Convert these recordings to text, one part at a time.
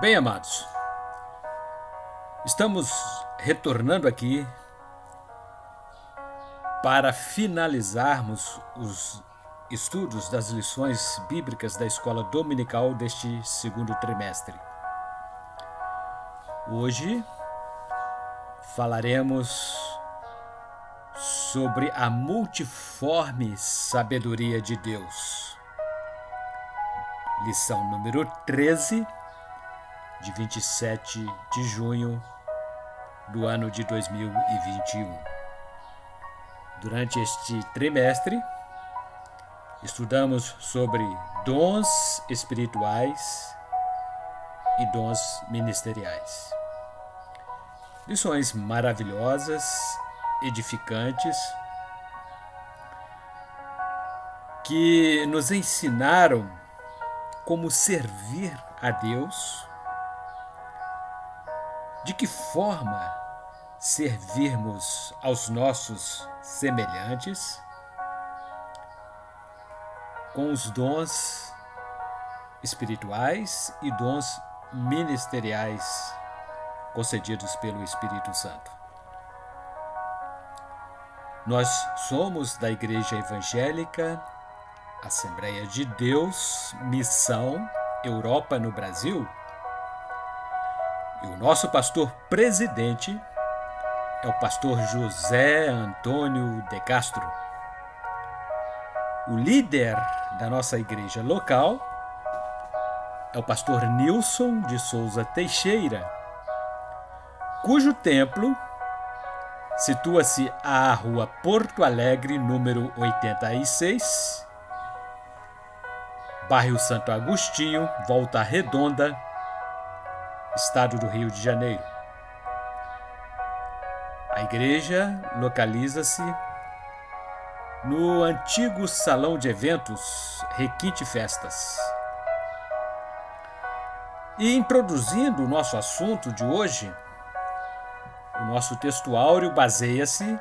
Bem, amados, estamos retornando aqui para finalizarmos os estudos das lições bíblicas da escola dominical deste segundo trimestre. Hoje falaremos sobre a multiforme sabedoria de Deus. Lição número 13, de 27 de junho do ano de 2021. Durante este trimestre, estudamos sobre dons espirituais e dons ministeriais. Lições maravilhosas, edificantes, que nos ensinaram como servir a Deus, de que forma servirmos aos nossos semelhantes, com os dons espirituais e dons ministeriais concedidos pelo Espírito Santo. Nós somos da Igreja Evangélica Assembleia de Deus, Missão, Europa no Brasil, e o nosso pastor presidente é o pastor José Antônio de Castro. O líder da nossa igreja local é o pastor Nilson de Souza Teixeira, cujo templo situa-se à Rua Porto Alegre, número 86, bairro Santo Agostinho, Volta Redonda, Estado do Rio de Janeiro. A igreja localiza-se no antigo salão de eventos Requinte Festas. E introduzindo o nosso assunto de hoje, o nosso texto áureo baseia-se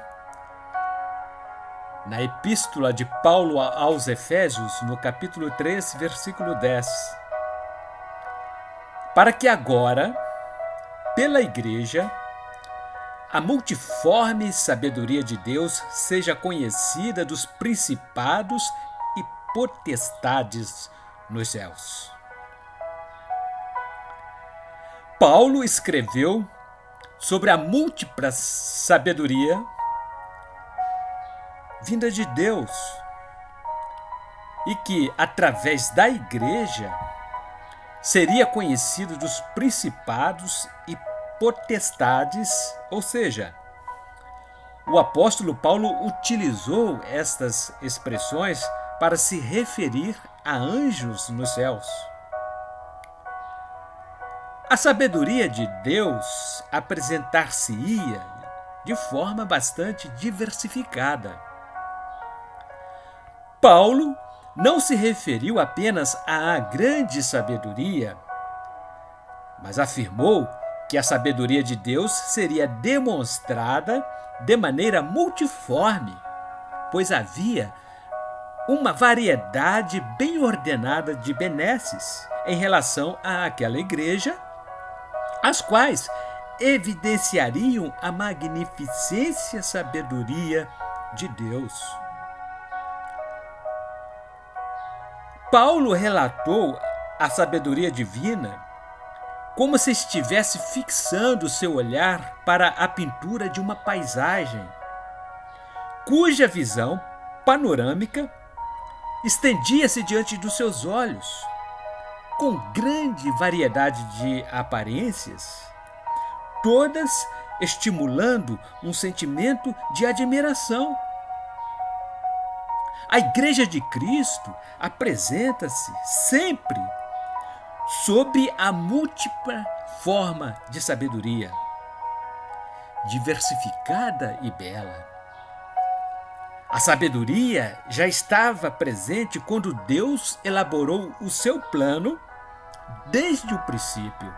na Epístola de Paulo aos Efésios, no capítulo 3, versículo 10. Para que agora, pela Igreja, a multiforme sabedoria de Deus seja conhecida dos principados e potestades nos céus. Paulo escreveu sobre a múltipla sabedoria vinda de Deus e que, através da Igreja, seria conhecido dos principados e potestades, ou seja, o apóstolo Paulo utilizou estas expressões para se referir a anjos nos céus. A sabedoria de Deus apresentar-se-ia de forma bastante diversificada. Paulo não se referiu apenas à grande sabedoria, mas afirmou que a sabedoria de Deus seria demonstrada de maneira multiforme, pois havia uma variedade bem ordenada de benesses em relação àquela igreja, as quais evidenciariam a magnificência sabedoria de Deus. Paulo relatou a sabedoria divina como se estivesse fixando seu olhar para a pintura de uma paisagem, cuja visão panorâmica estendia-se diante dos seus olhos, com grande variedade de aparências, todas estimulando um sentimento de admiração. A Igreja de Cristo apresenta-se sempre sob a múltipla forma de sabedoria, diversificada e bela. A sabedoria já estava presente quando Deus elaborou o seu plano desde o princípio.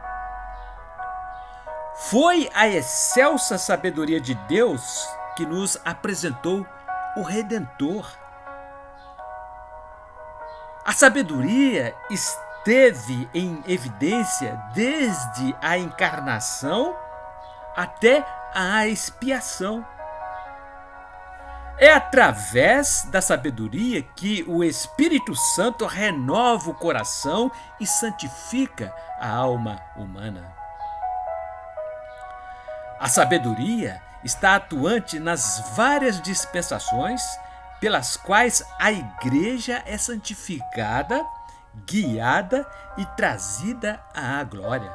Foi a excelsa sabedoria de Deus que nos apresentou o Redentor. A sabedoria esteve em evidência desde a encarnação até a expiação. É através da sabedoria que o Espírito Santo renova o coração e santifica a alma humana. A sabedoria está atuante nas várias dispensações pelas quais a Igreja é santificada, guiada e trazida à glória.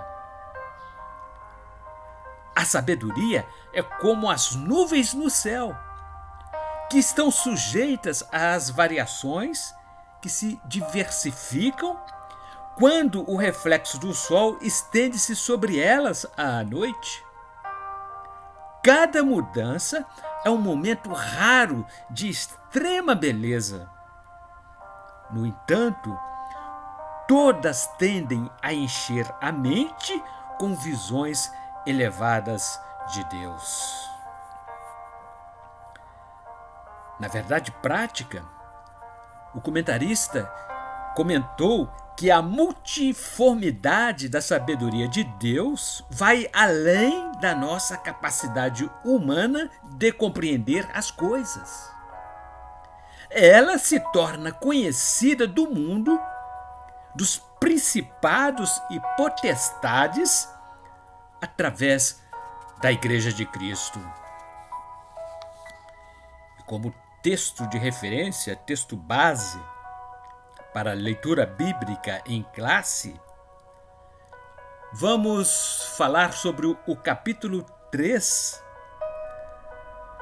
A sabedoria é como as nuvens no céu, que estão sujeitas às variações que se diversificam quando o reflexo do sol estende-se sobre elas à noite. Cada mudança é um momento raro de extrema beleza. No entanto, todas tendem a encher a mente com visões elevadas de Deus. Na verdade prática, o comentarista comentou que a multiformidade da sabedoria de Deus vai além da nossa capacidade humana de compreender as coisas. Ela se torna conhecida do mundo, dos principados e potestades, através da Igreja de Cristo. E como texto de referência, texto base para a leitura bíblica em classe, vamos falar sobre o capítulo 3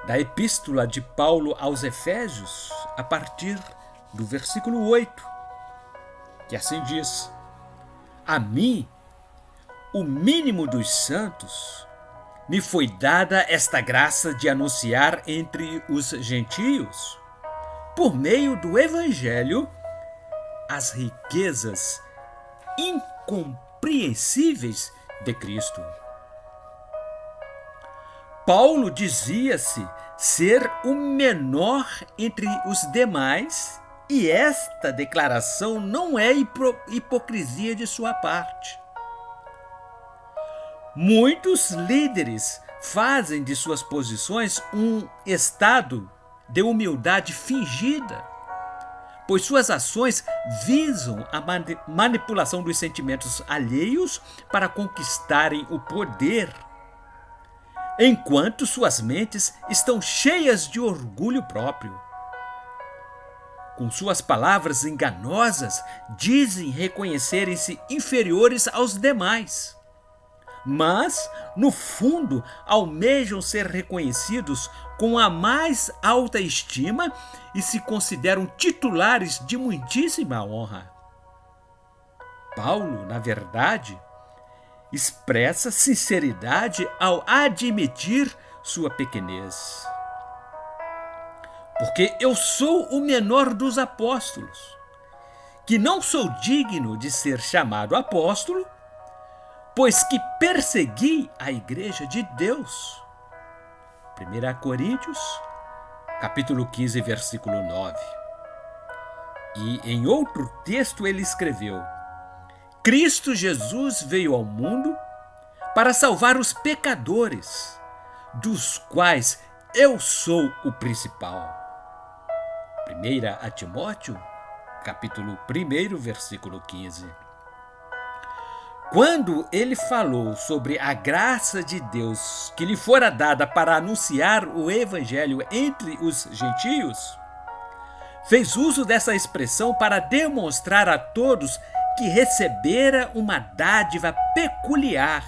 da Epístola de Paulo aos Efésios, a partir do versículo 8, que assim diz: A mim, o mínimo dos santos, me foi dada esta graça de anunciar entre os gentios, por meio do Evangelho, as riquezas incompreensíveis de Cristo. Paulo dizia-se ser o menor entre os demais, e esta declaração não é hipocrisia de sua parte. Muitos líderes fazem de suas posições um estado de humildade fingida, pois suas ações visam a manipulação dos sentimentos alheios para conquistarem o poder, enquanto suas mentes estão cheias de orgulho próprio. Com suas palavras enganosas, dizem reconhecerem-se inferiores aos demais, mas, no fundo, almejam ser reconhecidos com a mais alta estima e se consideram titulares de muitíssima honra. Paulo, na verdade, expressa sinceridade ao admitir sua pequenez. Porque eu sou o menor dos apóstolos, que não sou digno de ser chamado apóstolo, pois que persegui a igreja de Deus. 1 Coríntios, capítulo 15, versículo 9. E em outro texto ele escreveu: Cristo Jesus veio ao mundo para salvar os pecadores, dos quais eu sou o principal. 1 Timóteo, capítulo 1, versículo 15. Quando ele falou sobre a graça de Deus que lhe fora dada para anunciar o evangelho entre os gentios, fez uso dessa expressão para demonstrar a todos que recebera uma dádiva peculiar.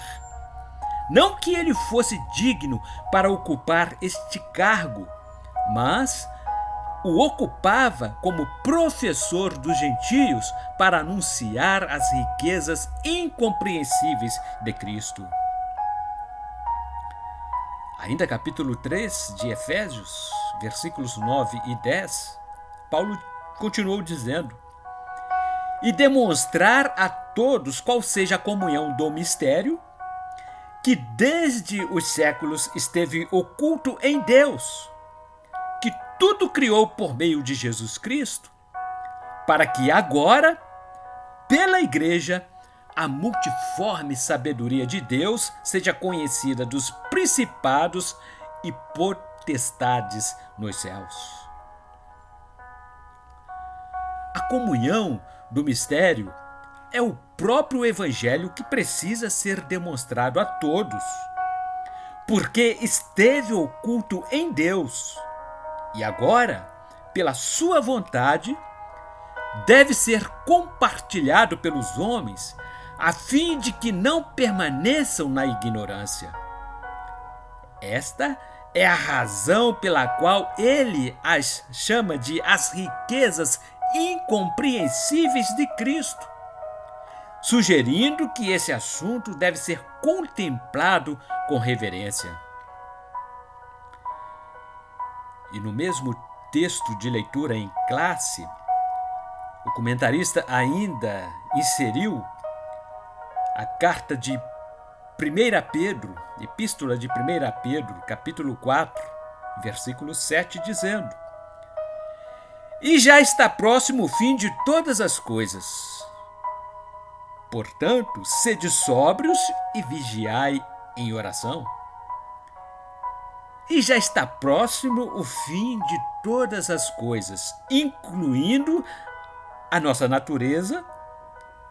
Não que ele fosse digno para ocupar este cargo, mas o ocupava como professor dos gentios para anunciar as riquezas incompreensíveis de Cristo. Ainda capítulo 3 de Efésios, versículos 9 e 10, Paulo continuou dizendo: E demonstrar a todos qual seja a comunhão do mistério, que desde os séculos esteve oculto em Deus, que tudo criou por meio de Jesus Cristo, para que agora, pela igreja a multiforme sabedoria de Deus seja conhecida dos principados e potestades nos céus. A comunhão do mistério é o próprio evangelho que precisa ser demonstrado a todos, porque esteve oculto em Deus e agora, pela sua vontade, deve ser compartilhado pelos homens, a fim de que não permaneçam na ignorância. Esta é a razão pela qual ele as chama de as riquezas incompreensíveis de Cristo, sugerindo que esse assunto deve ser contemplado com reverência. E no mesmo texto de leitura em classe, o comentarista ainda inseriu a carta de 1 Pedro, epístola de 1 Pedro, capítulo 4, versículo 7, dizendo: E já está próximo o fim de todas as coisas. Portanto, sede sóbrios e vigiai em oração. E já está próximo o fim de todas as coisas, incluindo a nossa natureza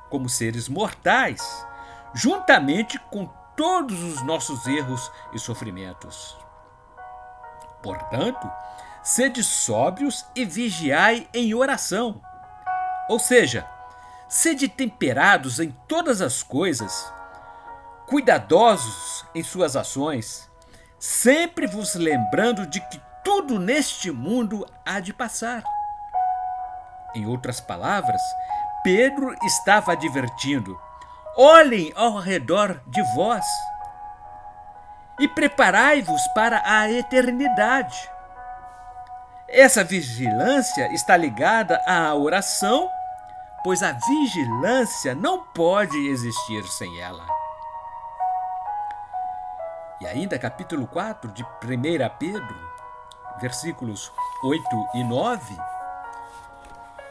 como seres mortais, juntamente com todos os nossos erros e sofrimentos. Portanto, sede sóbrios e vigiai em oração. Ou seja, sede temperados em todas as coisas, cuidadosos em suas ações, sempre vos lembrando de que tudo neste mundo há de passar. Em outras palavras, Pedro estava advertindo: olhem ao redor de vós e preparai-vos para a eternidade. Essa vigilância está ligada à oração, pois a vigilância não pode existir sem ela. E ainda capítulo 4 de 1 Pedro, versículos 8 e 9,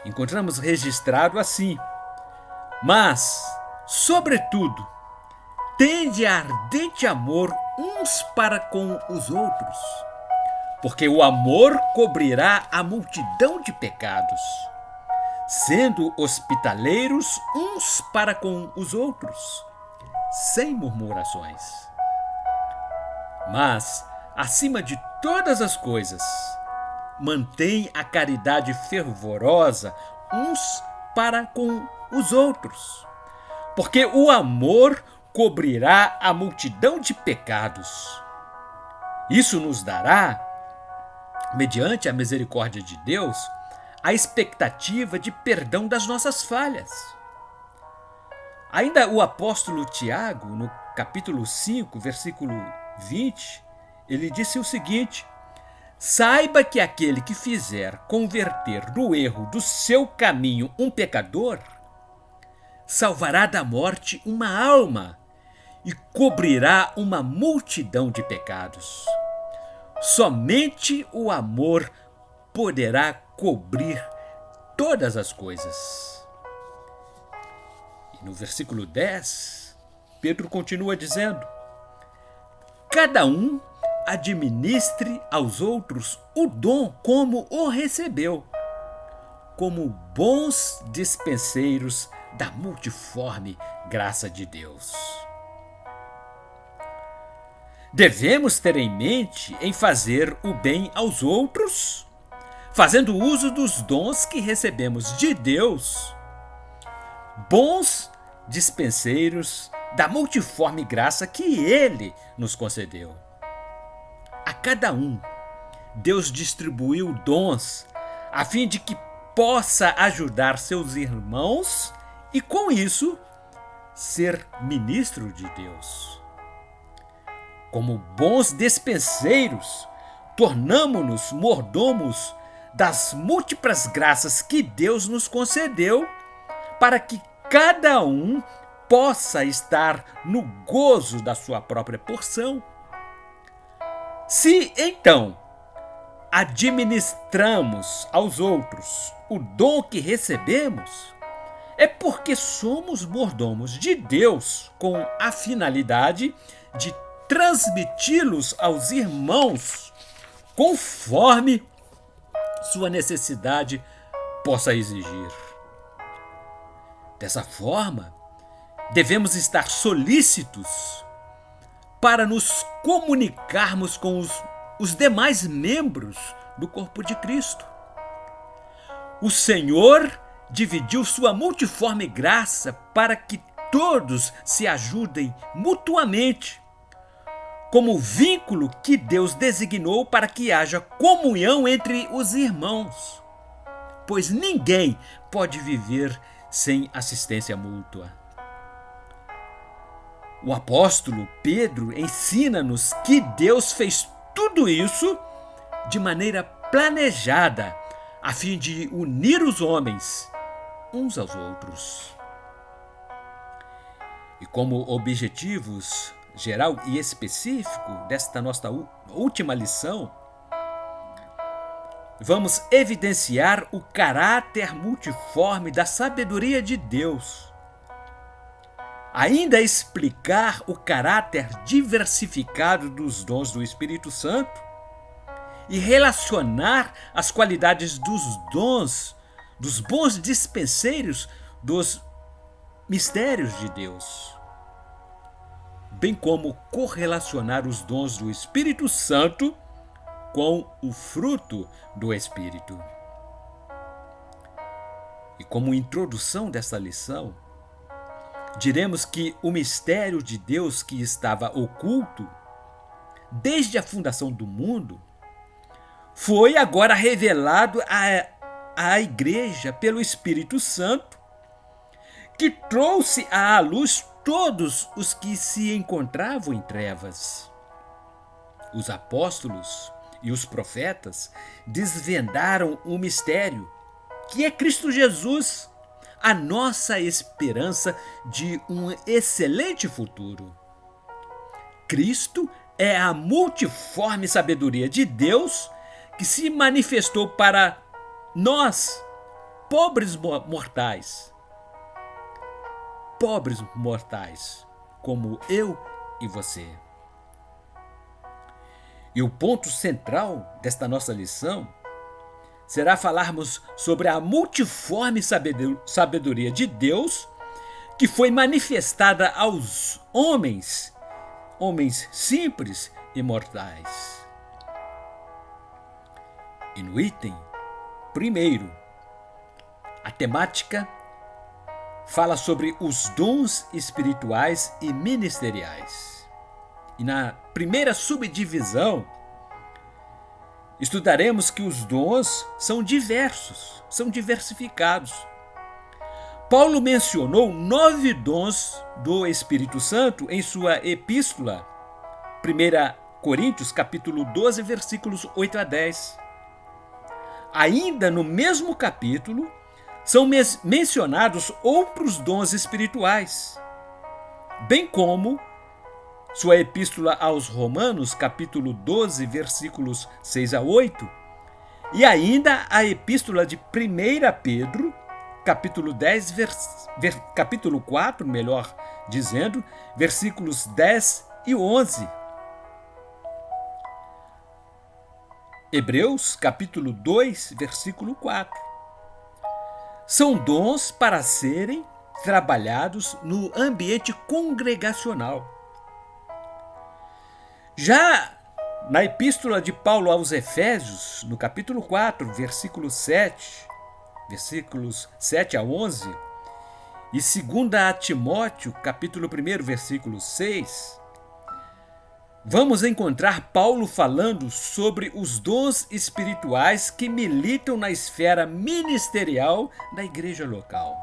encontramos registrado assim: Mas, sobretudo, tende ardente amor uns para com os outros, porque o amor cobrirá a multidão de pecados, sendo hospitaleiros uns para com os outros, sem murmurações. Mas, acima de todas as coisas, mantém a caridade fervorosa uns para com os outros, porque o amor cobrirá a multidão de pecados. Isso nos dará, mediante a misericórdia de Deus, a expectativa de perdão das nossas falhas. Ainda o apóstolo Tiago, no capítulo 5, versículo 20, ele disse o seguinte: saiba que aquele que fizer converter do erro do seu caminho um pecador, salvará da morte uma alma e cobrirá uma multidão de pecados. Somente o amor poderá cobrir todas as coisas. E no versículo 10, Pedro continua dizendo: cada um administre aos outros o dom como o recebeu, como bons dispenseiros da multiforme graça de Deus. Devemos ter em mente em fazer o bem aos outros, fazendo uso dos dons que recebemos de Deus, bons dispenseiros da multiforme graça que Ele nos concedeu. A cada um, Deus distribuiu dons a fim de que possa ajudar seus irmãos e, com isso, ser ministro de Deus. Como bons despenseiros, tornamo-nos mordomos das múltiplas graças que Deus nos concedeu, para que cada um possa estar no gozo da sua própria porção. Se, então, administramos aos outros o dom que recebemos, é porque somos mordomos de Deus com a finalidade de transmiti-los aos irmãos conforme sua necessidade possa exigir. Dessa forma, devemos estar solícitos para nos comunicarmos com os demais membros do corpo de Cristo. O Senhor dividiu sua multiforme graça para que todos se ajudem mutuamente, como o vínculo que Deus designou para que haja comunhão entre os irmãos, pois ninguém pode viver sem assistência mútua. O apóstolo Pedro ensina-nos que Deus fez tudo isso de maneira planejada, a fim de unir os homens uns aos outros. E como objetivos geral e específico desta nossa última lição, vamos evidenciar o caráter multiforme da sabedoria de Deus, ainda explicar o caráter diversificado dos dons do Espírito Santo e relacionar as qualidades dos dons, dos bons dispenseiros dos mistérios de Deus, bem como correlacionar os dons do Espírito Santo com o fruto do Espírito. E como introdução dessa lição, diremos que o mistério de Deus que estava oculto desde a fundação do mundo foi agora revelado à Igreja pelo Espírito Santo, que trouxe à luz todos os que se encontravam em trevas. Os apóstolos e os profetas desvendaram o mistério, que é Cristo Jesus, a nossa esperança de um excelente futuro. Cristo é a multiforme sabedoria de Deus que se manifestou para nós, pobres mortais, como eu e você. E o ponto central desta nossa lição será falarmos sobre a multiforme sabedoria de Deus que foi manifestada aos homens simples e mortais. E no item primeiro, a temática fala sobre os dons espirituais e ministeriais. E na primeira subdivisão, estudaremos que os dons são diversos, são diversificados. Paulo mencionou 9 dons do Espírito Santo em sua epístola, 1 Coríntios, capítulo 12, versículos 8 a 10. Ainda no mesmo capítulo, são mencionados outros dons espirituais, bem como sua epístola aos Romanos, capítulo 12, versículos 6 a 8, e ainda a epístola de 1 Pedro, capítulo 10, capítulo 4, melhor dizendo, versículos 10 e 11. Hebreus, capítulo 2, versículo 4. São dons para serem trabalhados no ambiente congregacional. Já na epístola de Paulo aos Efésios, no capítulo 4, versículos 7 a 11, e 2 a Timóteo, capítulo 1, versículo 6, vamos encontrar Paulo falando sobre os dons espirituais que militam na esfera ministerial da igreja local.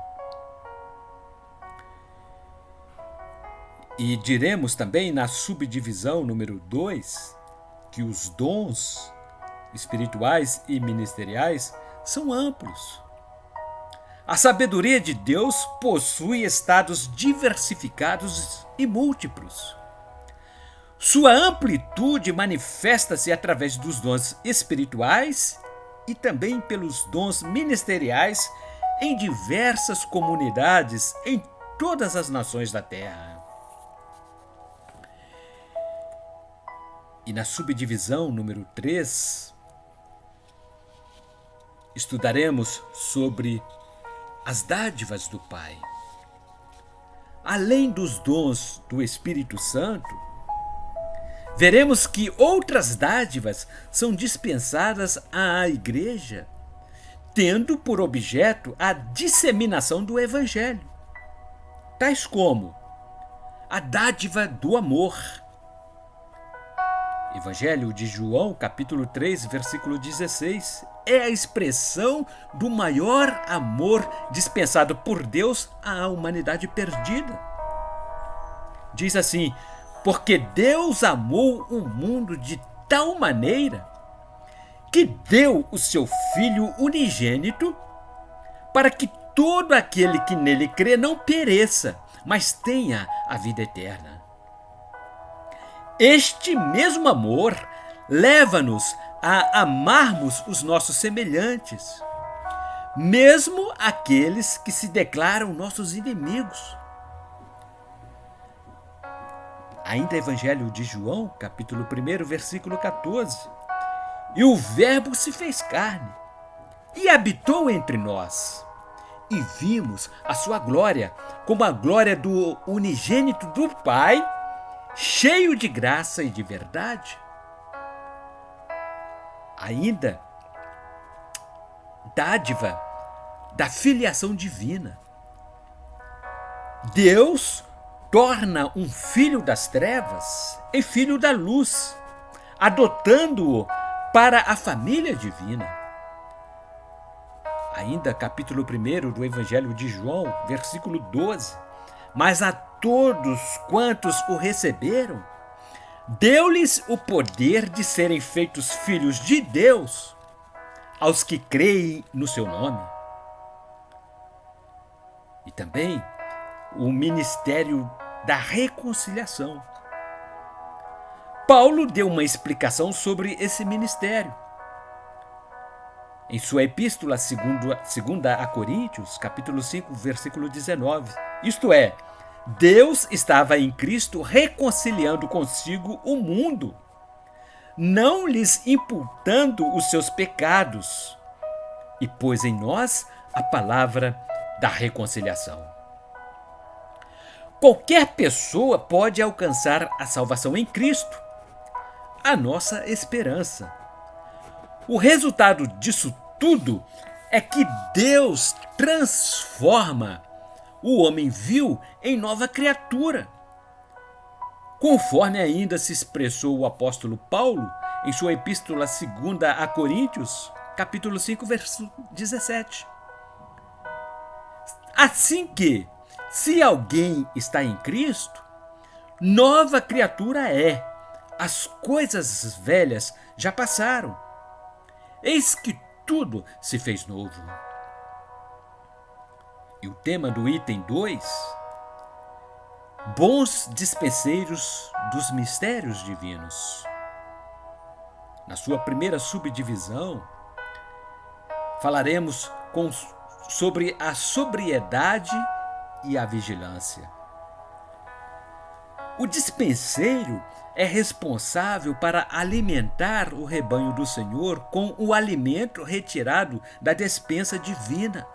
E diremos também na subdivisão número 2 que os dons espirituais e ministeriais são amplos. A sabedoria de Deus possui estados diversificados e múltiplos. Sua amplitude manifesta-se através dos dons espirituais e também pelos dons ministeriais em diversas comunidades em todas as nações da terra. E na subdivisão número 3, estudaremos sobre as dádivas do Pai. Além dos dons do Espírito Santo, veremos que outras dádivas são dispensadas à igreja, tendo por objeto a disseminação do Evangelho, tais como a dádiva do amor. Evangelho de João, capítulo 3, versículo 16, é a expressão do maior amor dispensado por Deus à humanidade perdida. Diz assim: porque Deus amou o mundo de tal maneira que deu o seu Filho unigênito para que todo aquele que nele crê não pereça, mas tenha a vida eterna. Este mesmo amor leva-nos a amarmos os nossos semelhantes, mesmo aqueles que se declaram nossos inimigos. Ainda Evangelho de João, capítulo 1, versículo 14. E o Verbo se fez carne e habitou entre nós, e vimos a sua glória, como a glória do unigênito do Pai, cheio de graça e de verdade. Ainda, dádiva da filiação divina. Deus torna um filho das trevas em filho da luz, adotando-o para a família divina. Ainda capítulo 1 do Evangelho de João, versículo 12. Mas a todos quantos o receberam, deu-lhes o poder de serem feitos filhos de Deus, aos que creem no seu nome. E também o ministério da reconciliação. Paulo deu uma explicação sobre esse ministério. Em sua epístola segunda a Coríntios, capítulo 5, versículo 19. Isto é, Deus estava em Cristo reconciliando consigo o mundo, não lhes imputando os seus pecados, e pôs em nós a palavra da reconciliação. Qualquer pessoa pode alcançar a salvação em Cristo, a nossa esperança. O resultado disso tudo é que Deus transforma o homem vil em nova criatura, conforme ainda se expressou o apóstolo Paulo em sua epístola 2 a Coríntios, capítulo 5, verso 17. Assim que, se alguém está em Cristo, nova criatura é. As coisas velhas já passaram. Eis que tudo se fez novo. E o tema do item 2, bons dispenseiros dos mistérios divinos. Na sua primeira subdivisão, falaremos sobre a sobriedade e a vigilância. O dispenseiro é responsável para alimentar o rebanho do Senhor com o alimento retirado da despensa divina.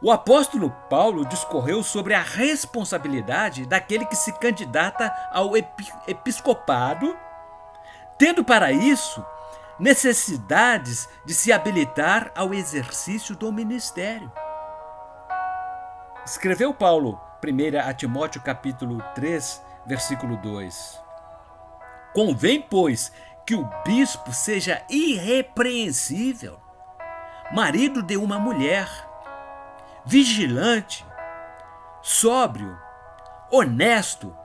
O apóstolo Paulo discorreu sobre a responsabilidade daquele que se candidata ao episcopado, tendo para isso necessidades de se habilitar ao exercício do ministério. Escreveu Paulo, 1 a Timóteo capítulo 3, versículo 2. Convém, pois, que o bispo seja irrepreensível, marido de uma mulher, vigilante, sóbrio, honesto,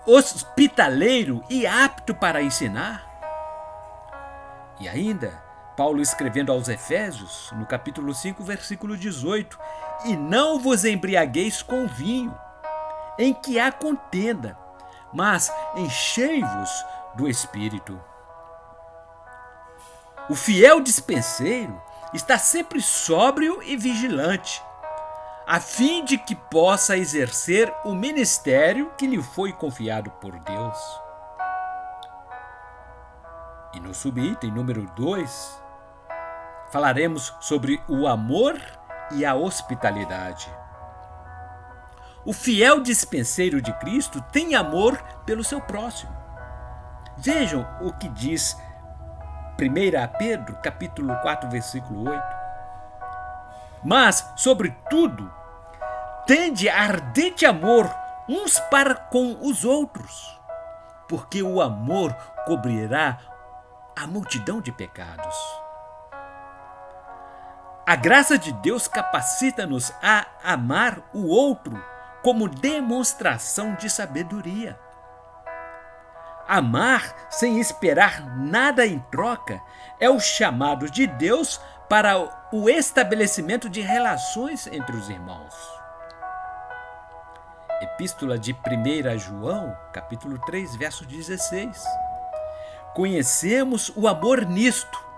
hospitaleiro e apto para ensinar. E ainda, Paulo escrevendo aos Efésios, no capítulo 5, versículo 18, e não vos embriagueis com vinho, em que há contenda, mas enchei-vos do Espírito. O fiel dispenseiro está sempre sóbrio e vigilante, a fim de que possa exercer o ministério que lhe foi confiado por Deus. E no subitem número 2, falaremos sobre o amor e a hospitalidade. O fiel dispenseiro de Cristo tem amor pelo seu próximo. Vejam o que diz 1 Pedro, capítulo 4, versículo 8. Mas, sobretudo, tende ardente amor uns para com os outros, porque o amor cobrirá a multidão de pecados. A graça de Deus capacita-nos a amar o outro como demonstração de sabedoria. Amar sem esperar nada em troca é o chamado de Deus para o estabelecimento de relações entre os irmãos. Epístola de 1 João, capítulo 3, verso 16. Conhecemos o amor nisto,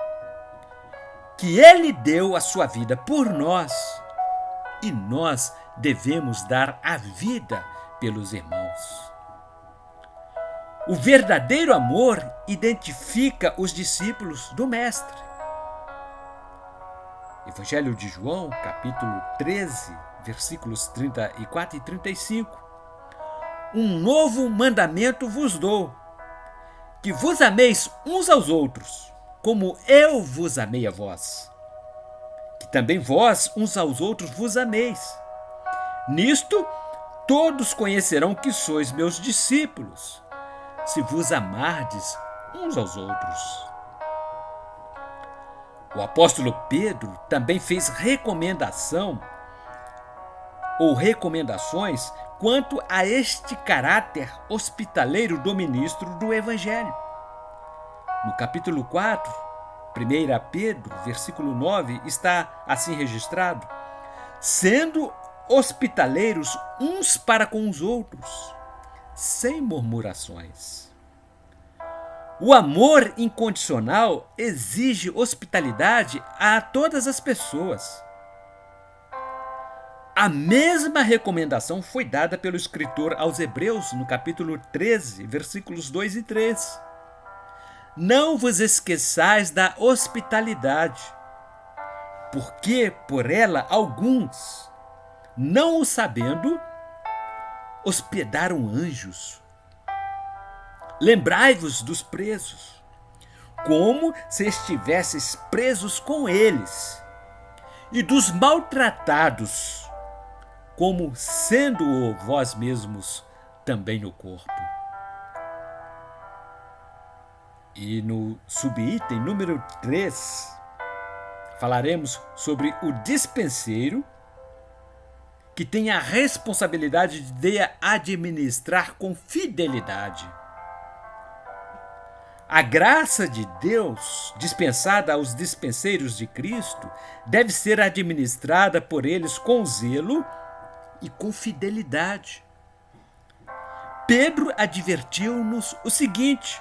que Ele deu a sua vida por nós, e nós devemos dar a vida pelos irmãos. O verdadeiro amor identifica os discípulos do Mestre. Evangelho de João, capítulo 13, versículos 34 e 35. Um novo mandamento vos dou, que vos ameis uns aos outros, como eu vos amei a vós. Que também vós uns aos outros vos ameis. Nisto todos conhecerão que sois meus discípulos, se vos amardes uns aos outros. O apóstolo Pedro também fez recomendações quanto a este caráter hospitaleiro do ministro do Evangelho. No capítulo 4, 1 Pedro, versículo 9, está assim registrado: sendo hospitaleiros uns para com os outros, sem murmurações. O amor incondicional exige hospitalidade a todas as pessoas. A mesma recomendação foi dada pelo escritor aos Hebreus, no capítulo 13, versículos 2 e 3. Não vos esqueçais da hospitalidade, porque por ela alguns, não o sabendo, hospedaram anjos. Lembrai-vos dos presos, como se estivesseis presos com eles, e dos maltratados, como sendo vós mesmos também no corpo. E no subitem número 3, falaremos sobre o dispenseiro, que tem a responsabilidade de administrar com fidelidade. A graça de Deus, dispensada aos dispenseiros de Cristo, deve ser administrada por eles com zelo e com fidelidade. Pedro advertiu-nos o seguinte: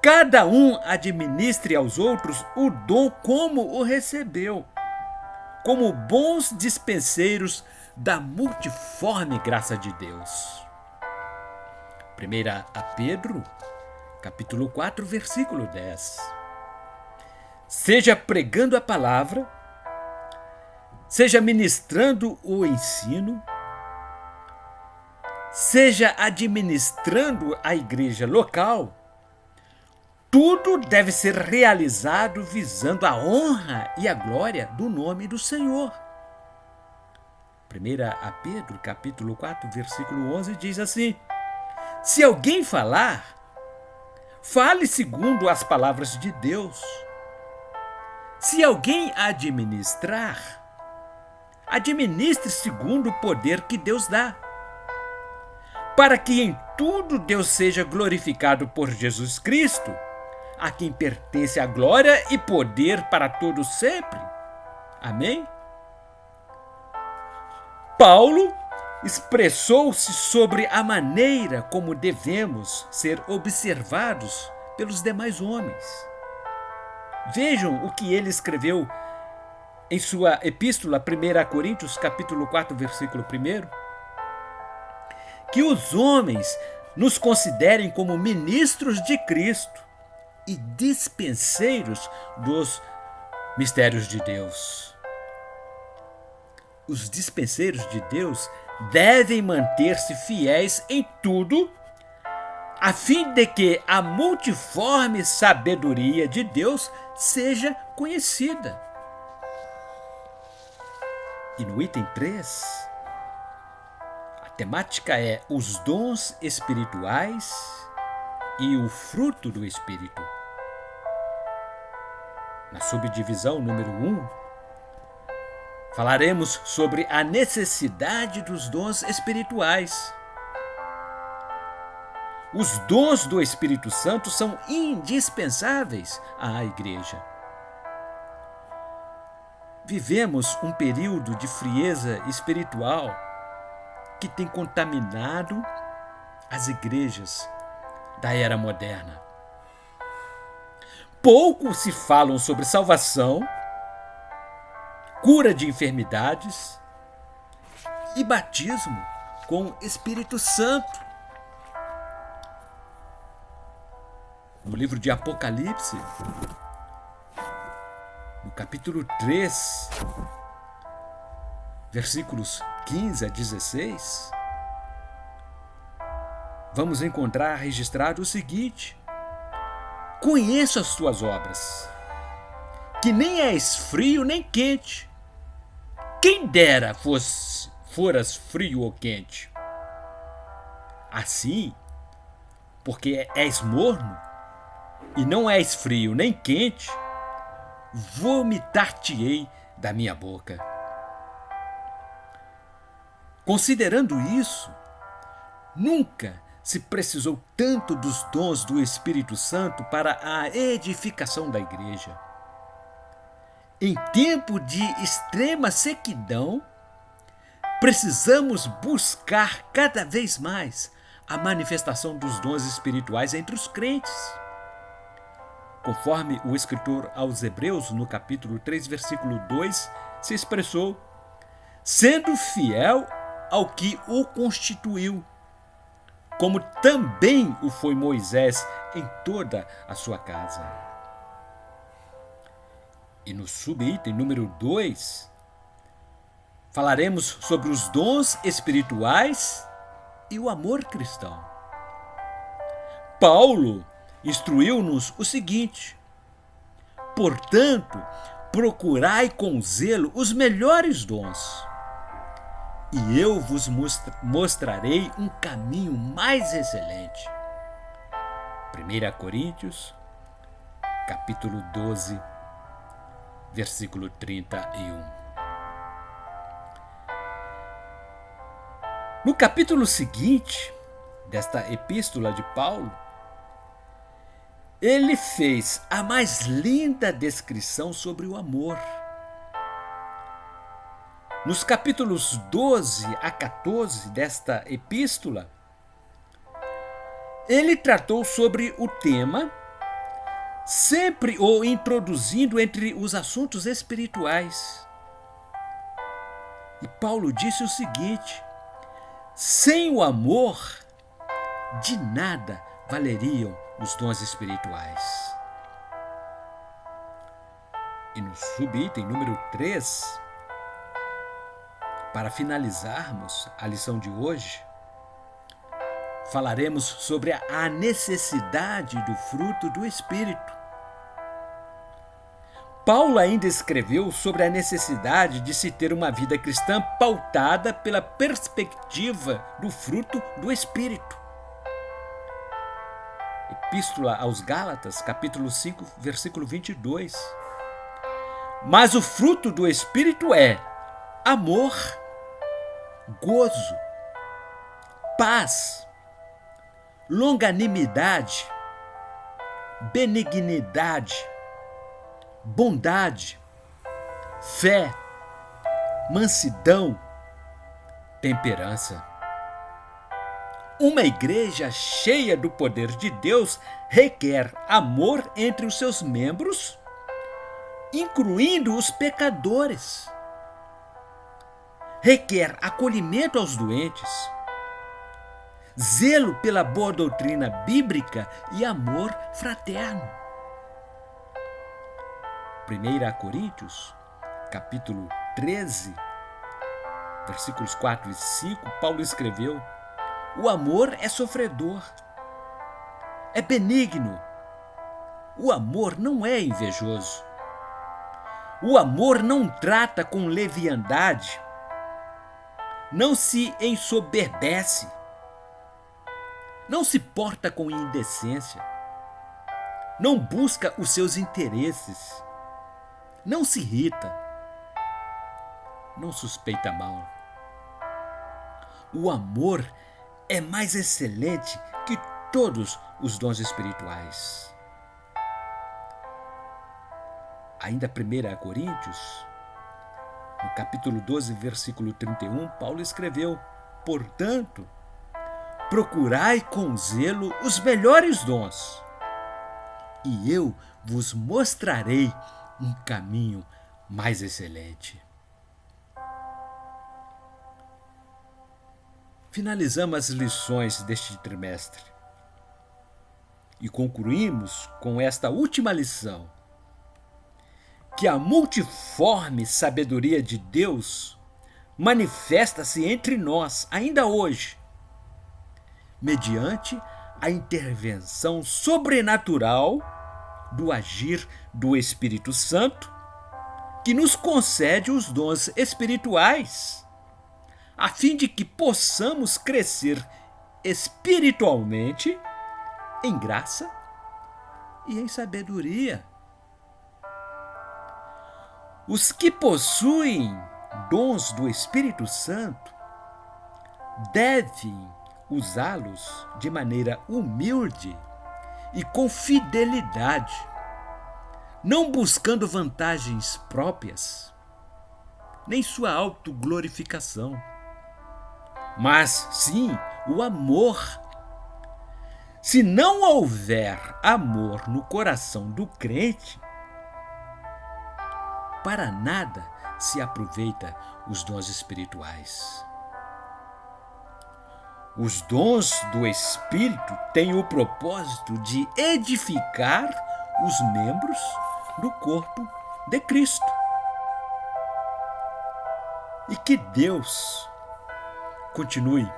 cada um administre aos outros o dom como o recebeu, como bons dispenseiros da multiforme graça de Deus. 1 Pedro, capítulo 4, versículo 10. Seja pregando a palavra, seja ministrando o ensino, seja administrando a igreja local, tudo deve ser realizado visando a honra e a glória do nome do Senhor. 1 Pedro, capítulo 4, versículo 11, diz assim: se alguém falar, fale segundo as palavras de Deus. Se alguém administrar, administre segundo o poder que Deus dá, para que em tudo Deus seja glorificado por Jesus Cristo, a quem pertence a glória e poder para todos sempre. Amém? Paulo expressou-se sobre a maneira como devemos ser observados pelos demais homens. Vejam o que ele escreveu em sua epístola, 1 Coríntios, capítulo 4, versículo 1. Que os homens nos considerem como ministros de Cristo e dispenseiros dos mistérios de Deus. Os dispenseiros de Deus devem manter-se fiéis em tudo, a fim de que a multiforme sabedoria de Deus seja conhecida. E no item 3, a temática é os dons espirituais e o fruto do Espírito. Na subdivisão número 1, falaremos sobre a necessidade dos dons espirituais. Os dons do Espírito Santo são indispensáveis à igreja. Vivemos um período de frieza espiritual que tem contaminado as igrejas da era moderna. Pouco se falam sobre salvação, cura de enfermidades e batismo com o Espírito Santo. No livro de Apocalipse, no capítulo 3, versículos 15 a 16, vamos encontrar registrado o seguinte: conheço as tuas obras, que nem és frio nem quente. Quem dera foras frio ou quente. Assim, porque és morno e não és frio nem quente, vomitar-te-ei da minha boca. Considerando isso, nunca se precisou tanto dos dons do Espírito Santo para a edificação da igreja. Em tempo de extrema sequidão, precisamos buscar cada vez mais a manifestação dos dons espirituais entre os crentes. Conforme o escritor aos Hebreus, no capítulo 3, versículo 2, se expressou: sendo fiel ao que o constituiu, como também o foi Moisés em toda a sua casa. E no subitem número 2, falaremos sobre os dons espirituais e o amor cristão. Paulo instruiu-nos o seguinte: portanto, procurai com zelo os melhores dons, e eu vos mostrarei um caminho mais excelente. 1 Coríntios, capítulo 12, versículo 31. No capítulo seguinte desta epístola de Paulo, ele fez a mais linda descrição sobre o amor. Nos capítulos 12 a 14 desta epístola, ele tratou sobre o tema, sempre o introduzindo entre os assuntos espirituais. E Paulo disse o seguinte: sem o amor, de nada valeriam os dons espirituais. E no subitem número 3, para finalizarmos a lição de hoje, falaremos sobre a necessidade do fruto do Espírito. Paulo ainda escreveu sobre a necessidade de se ter uma vida cristã pautada pela perspectiva do fruto do Espírito. Epístola aos Gálatas, capítulo 5, versículo 22. Mas o fruto do Espírito é amor, gozo, paz, longanimidade, benignidade, bondade, fé, mansidão, temperança. Uma igreja cheia do poder de Deus requer amor entre os seus membros incluindo os pecadores. Requer acolhimento aos doentes, zelo pela boa doutrina bíblica e amor fraterno. 1 Coríntios, capítulo 13, versículos 4 e 5, Paulo escreveu: o amor é sofredor, é benigno. O amor não é invejoso. O amor não trata com leviandade, não se ensoberbece, não se porta com indecência, não busca os seus interesses, não se irrita, não suspeita mal. O amor é mais excelente que todos os dons espirituais. Ainda 1 Coríntios, no capítulo 12, versículo 31, Paulo escreveu: portanto, procurai com zelo os melhores dons, e eu vos mostrarei um caminho mais excelente. Finalizamos as lições deste trimestre e concluímos com esta última lição: que a multiforme sabedoria de Deus manifesta-se entre nós ainda hoje, mediante a intervenção sobrenatural do agir do Espírito Santo, que nos concede os dons espirituais, a fim de que possamos crescer espiritualmente em graça e em sabedoria. Os que possuem dons do Espírito Santo devem usá-los de maneira humilde e com fidelidade, não buscando vantagens próprias, nem sua autoglorificação, mas sim o amor. Se não houver amor no coração do crente, para nada se aproveita os dons espirituais. Os dons do Espírito têm o propósito de edificar os membros do corpo de Cristo. E que Deus continue,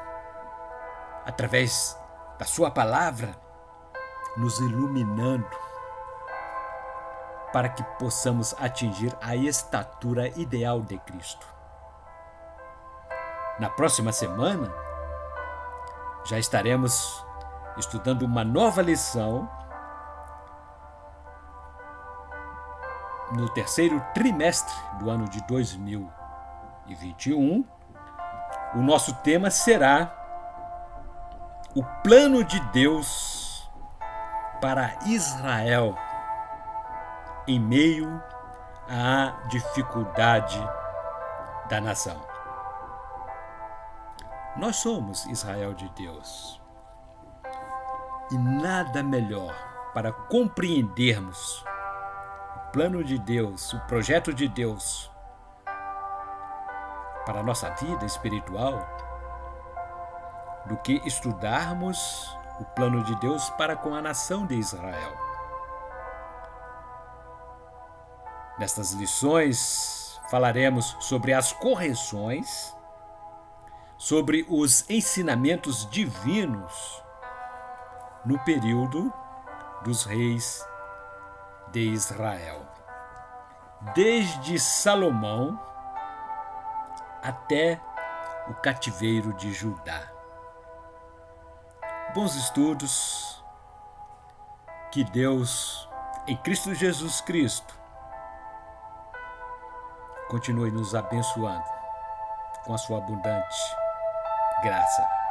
através da sua palavra, nos iluminando para que possamos atingir a estatura ideal de Cristo. Na próxima semana, já estaremos estudando uma nova lição no terceiro trimestre do ano de 2021. O nosso tema será o plano de Deus para Israel em meio à dificuldade da nação. Nós somos Israel de Deus. E nada melhor para compreendermos o plano de Deus, o projeto de Deus para a nossa vida espiritual, do que estudarmos o plano de Deus para com a nação de Israel. Nestas lições falaremos sobre as correções, sobre os ensinamentos divinos no período dos reis de Israel, desde Salomão até o cativeiro de Judá. Bons estudos, que Deus, em Cristo Jesus Cristo, continue nos abençoando com a sua abundante graça.